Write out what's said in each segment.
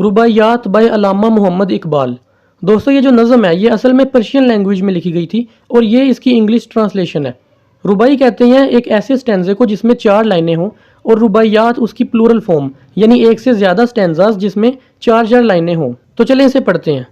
رباعیات by علامہ محمد اقبال۔ دوستو یہ جو نظم ہے یہ اصل میں پرشین لینگویج میں لکھی گئی تھی اور یہ اس کی انگلش ٹرانسلیشن ہے۔ رباعی کہتے ہیں ایک ایسے سٹینزے کو جس میں 4 لائنیں ہوں، اور رباعیات اس کی پلورل فارم یعنی ایک سے زیادہ سٹینزاز جس میں 4 لائنیں ہوں۔ تو چلیں اسے پڑھتے ہیں۔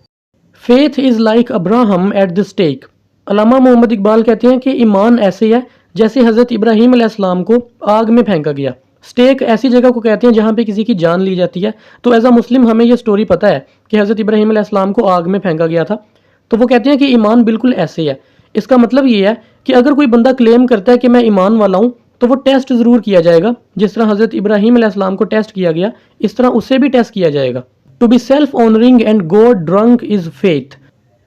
Faith is like Abraham at the stake. Allama Muhammad Iqbal کہتے ہیں کہ ایمان ایسے ہے جیسے حضرت ابراہیم علیہ السلام کو آگ میں پھینکا گیا۔ سٹیک ایسی جگہ کو کہتے ہیں جہاں پہ کسی کی جان لی جاتی ہے۔ تو ایز اے مسلم ہمیں یہ سٹوری پتہ ہے کہ حضرت ابراہیم علیہ السلام کو آگ میں پھینکا گیا تھا۔ تو وہ کہتے ہیں کہ ایمان بالکل ایسے ہے۔ اس کا مطلب یہ ہے کہ اگر کوئی بندہ کلیم کرتا ہے کہ میں ایمان والا ہوں تو وہ ٹیسٹ ضرور کیا جائے گا، جس طرح حضرت ابراہیم علیہ السلام کو ٹیسٹ کیا گیا اس طرح اسے بھی ٹیسٹ کیا جائے گا۔ To be self honouring and God drunk is faith.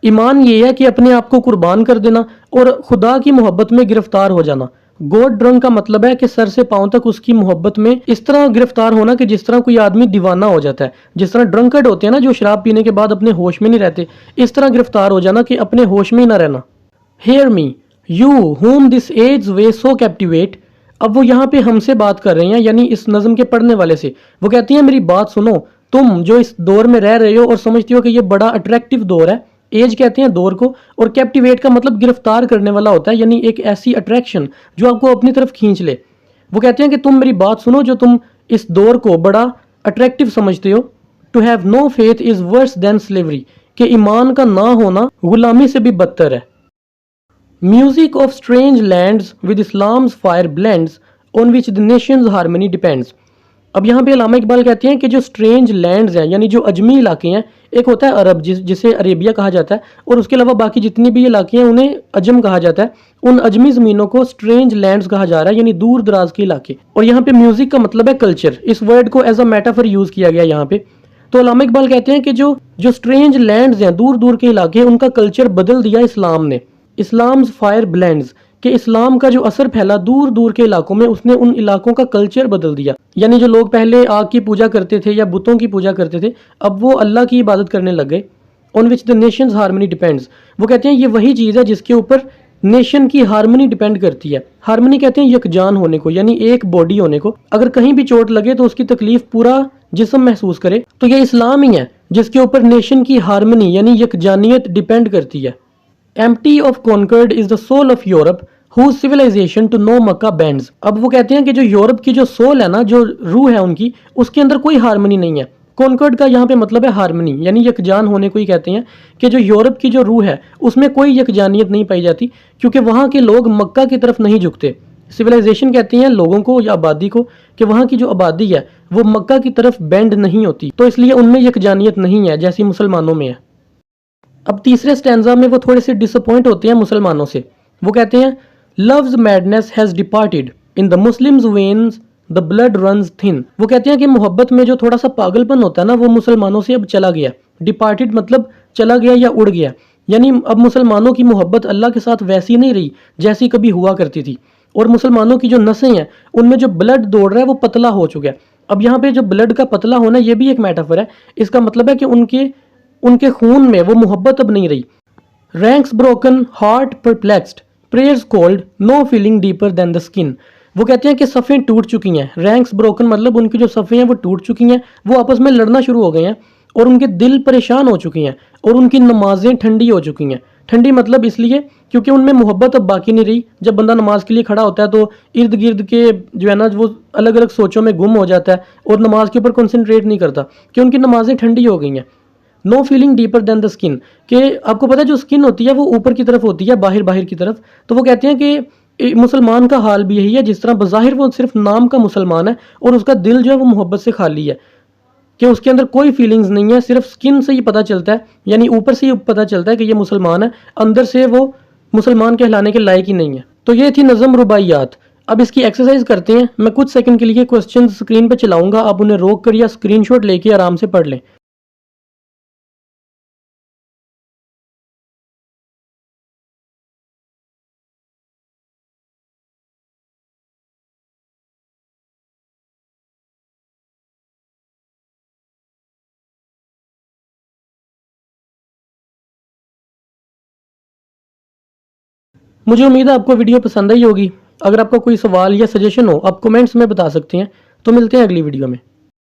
ایمان یہ ہے کہ اپنے آپ کو قربان کر دینا اور خدا کی محبت میں گرفتار ہو جانا۔ گوڈ ڈرنک کا مطلب ہے کہ سر سے پاؤں تک اس کی محبت میں اس طرح گرفتار ہونا کہ جس طرح کوئی آدمی دیوانہ ہو جاتا ہے، جس طرح ڈرنکرڈ ہوتے ہیں نا جو شراب پینے کے بعد اپنے ہوش میں نہیں رہتے، اس طرح گرفتار ہو جانا کہ اپنے ہوش میں ہی نہ رہنا۔ Hear me you whom this age way so captivate۔ اب وہ یہاں پہ ہم سے بات کر رہے ہیں یعنی اس نظم کے پڑھنے والے سے۔ وہ کہتی ہیں میری بات سنو، تم جو اس دور میں رہ رہے ہو اور سمجھتی ہو کہ یہ بڑا اٹریکٹیو دور ہے۔ ایج کہتے ہیں دور کو، اور کیپٹیویٹ کا مطلب گرفتار کرنے والا ہوتا ہے، یعنی ایک ایسی اٹریکشن جو آپ کو اپنی طرف کھینچ لے۔ وہ کہتے ہیں کہ تم میری بات سنو جو تم اس دور کو بڑا اٹریکٹیو سمجھتے ہو۔ To have no faith is worse than slavery, کہ ایمان کا نہ ہونا غلامی سے بھی بدتر ہے۔ Music of strange lands with Islam's fire blends on which the nation's harmony depends. اب یہاں پہ علامہ اقبال کہتے ہیں کہ جو اسٹرینج لینڈز ہیں یعنی جو اجمی علاقے ہیں، ایک ہوتا ہے عرب جسے عربیہ کہا جاتا ہے، اور اس کے علاوہ باقی جتنی بھی علاقے ہیں انہیں عجم کہا جاتا ہے۔ ان اجمی زمینوں کو اسٹرینج لینڈز کہا جا رہا ہے یعنی دور دراز کے علاقے۔ اور یہاں پہ میوزک کا مطلب ہے کلچر، اس ورڈ کو ایز اے میٹافر یوز کیا گیا یہاں پہ۔ تو علامہ اقبال کہتے ہیں کہ جو اسٹرینج لینڈز ہیں دور دور کے علاقے، ان کا کلچر بدل دیا اسلام نے۔ اسلامز فائر بلینڈز، کہ اسلام کا جو اثر پھیلا دور دور کے علاقوں میں، اس نے ان علاقوں کا کلچر بدل دیا۔ یعنی جو لوگ پہلے آگ کی پوجا کرتے تھے یا بتوں کی پوجا کرتے تھے، اب وہ اللہ کی عبادت کرنے لگ گئے۔ on which the nation's harmony depends۔ وہ کہتے ہیں یہ وہی چیز ہے جس کے اوپر نیشن کی ہارمنی ڈیپینڈ کرتی ہے۔ ہارمنی کہتے ہیں یکجان ہونے کو، یعنی ایک باڈی ہونے کو۔ اگر کہیں بھی چوٹ لگے تو اس کی تکلیف پورا جسم محسوس کرے، تو یہ اسلام ہی ہے جس کے اوپر نیشن کی ہارمنی یعنی یکجانیت ڈیپینڈ کرتی ہے۔ empty of concord is the soul of Europe whose civilization to no Makkah bends۔ اب وہ کہتے ہیں کہ جو یورپ کی جو سول ہے نا، جو روح ہے ان کی، اس کے اندر کوئی ہارمنی نہیں ہے۔ کونکرڈ کا یہاں پہ مطلب ہے ہارمنی، یعنی یکجان ہونے کو ہی کہتے ہیں کہ جو یورپ کی جو روح ہے اس میں کوئی یکجانیت نہیں پائی جاتی، کیونکہ وہاں کے لوگ مکہ کی طرف نہیں جھکتے۔ سویلائزیشن کہتے ہیں لوگوں کو یا آبادی کو، کہ وہاں کی جو آبادی ہے وہ مکہ کی طرف بینڈ نہیں ہوتی، تو اس لیے ان میں یکجانیت نہیں ہے جیسی مسلمانوں میں ہے۔ اب تیسرے سٹینزا میں وہ تھوڑے سے ڈس اپوائنٹ ہوتے ہیں مسلمانوں سے۔ وہ کہتے ہیں love's madness has departed in the Muslims veins the blood runs thin۔ وہ کہتے ہیں کہ محبت میں جو تھوڑا سا پاگل پن ہوتا ہے نا وہ مسلمانوں سے اب چلا گیا۔ ڈپارٹیڈ مطلب چلا گیا یا اڑ گیا، یعنی اب مسلمانوں کی محبت اللہ کے ساتھ ویسی نہیں رہی جیسی کبھی ہوا کرتی تھی، اور مسلمانوں کی جو نسیں ہیں ان میں جو بلڈ دوڑ رہا ہے وہ پتلا ہو چکا ہے۔ اب یہاں پہ جو بلڈ کا پتلا ہونا یہ بھی ایک میٹافر ہے، اس کا مطلب ہے کہ ان کے خون میں وہ محبت اب نہیں رہی۔ Ranks broken heart perplexed prayers cold no feeling deeper than the skin. وہ کہتے ہیں کہ صفیں ٹوٹ چکی ہیں۔ رینکس بروکن مطلب ان کی جو صفیں ہیں وہ ٹوٹ چکی ہیں، وہ آپس میں لڑنا شروع ہو گئے ہیں، اور ان کے دل پریشان ہو چکی ہیں، اور ان کی نمازیں ٹھنڈی ہو چکی ہیں۔ ٹھنڈی مطلب اس لیے کیونکہ ان میں محبت اب باقی نہیں رہی۔ جب بندہ نماز کے لیے کھڑا ہوتا ہے تو ارد گرد کے جو ہے نا وہ الگ الگ سوچوں میں گم ہو جاتا ہے اور نماز کے اوپر کنسنٹریٹ نہیں کرتا، کہ ان کی نمازیں ٹھنڈی ہو گئی ہیں۔ No feeling deeper than the skin, کہ آپ کو پتہ ہے جو اسکن ہوتی ہے وہ اوپر کی طرف ہوتی ہے، باہر کی طرف۔ تو وہ کہتے ہیں کہ مسلمان کا حال بھی یہی ہے، جس طرح بظاہر وہ صرف نام کا مسلمان ہے اور اس کا دل جو ہے وہ محبت سے خالی ہے، کہ اس کے اندر کوئی فیلنگز نہیں ہے، صرف اسکن سے ہی پتہ چلتا ہے، یعنی اوپر سے ہی پتہ چلتا ہے کہ یہ مسلمان ہے، اندر سے وہ مسلمان کہلانے کے لائق ہی نہیں ہے۔ تو یہ تھی نظم رباعیات۔ اب اس کی ایکسرسائز کرتے ہیں۔ میں کچھ سیکنڈ کے لیے کوسچن اسکرین پہ چلاؤں گا، آپ انہیں روک کر یا اسکرین شاٹ لے کے آرام سے پڑھ لیں۔ مجھے امید ہے آپ کو ویڈیو پسند آئی ہوگی۔ اگر آپ کا کوئی سوال یا سجیشن ہو آپ کومنٹس میں بتا سکتے ہیں۔ تو ملتے ہیں اگلی ویڈیو میں۔